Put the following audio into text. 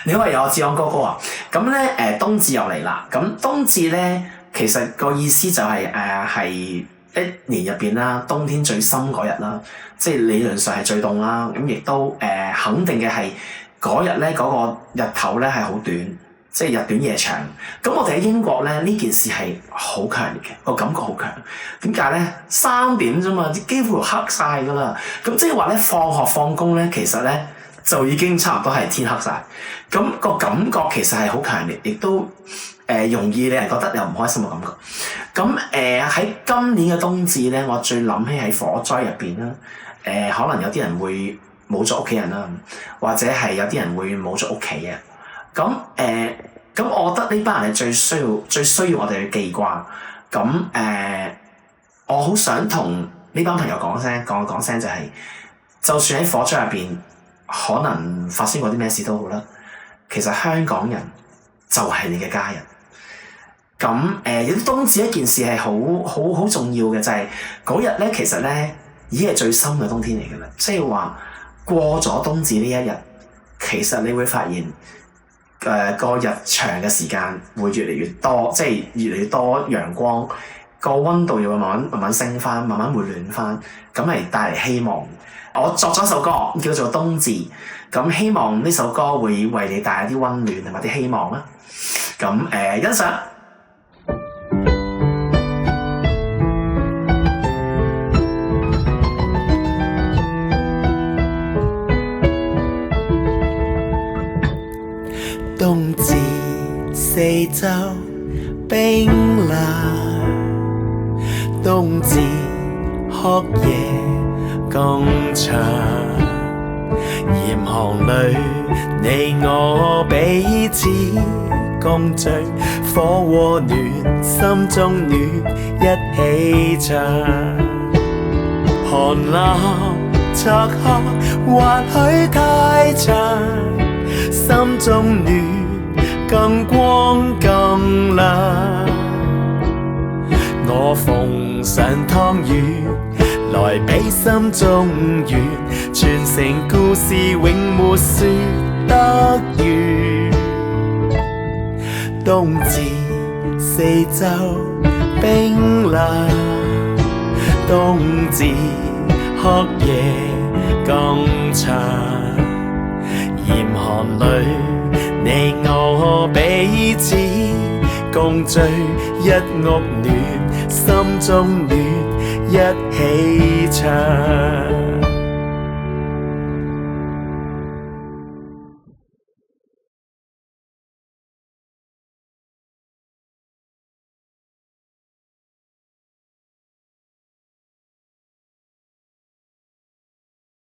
你好，有我志安哥哥啊！咁咧冬至又嚟啦。咁冬至咧，其實個意思就係一年入邊啦，冬天最深嗰日啦，即係理論上係最凍啦。咁亦都肯定嘅係嗰日咧，嗰個日頭咧係好短，即係日短夜長。咁我哋喺英國咧，呢件事係好強烈嘅，個感覺好強。點解咧？3點啫嘛，幾乎黑晒㗎啦。咁即係話咧，放學放工咧，其實咧就已經差唔多係天黑晒。咁個感覺其實係好強烈，亦都容易令人覺得有唔開心嘅感覺。咁喺今年嘅冬至咧，我最諗起喺火災入邊啦。可能有啲人會冇咗屋企人啦，或者係有啲人會冇咗屋企啊。咁我覺得呢班人係最需要我哋去記掛。我好想同呢班朋友講聲就係，就算喺火災入邊可能發生過啲咩事都好啦，其實香港人就係你嘅家人。有啲冬至一件事係好重要嘅，就係嗰日咧，其實咧已經係最深嘅冬天嚟㗎啦。即係話過咗冬至呢一日，其實你會發現個日長嘅時間會越嚟越多，即係越嚟越多陽光，個溫度又會慢慢升翻，慢慢會暖翻，咁係帶嚟希望。我作咗首歌叫做《冬至》，咁希望呢首歌會為你帶來啲溫暖同埋啲希望啦。欣賞。冬至四周冰涼，冬至黑夜更長，嚴寒裏你我彼此共聚，火和暖，心中暖，一起唱。寒冷漆黑或許太長，心中暖，更光更亮。我奉上湯圓，來比心中願，傳承故事永沒說得完。冬至四周冰涼，冬至黑夜更長，嚴寒裏你我彼此共聚，一屋暖，心中暖，一起唱。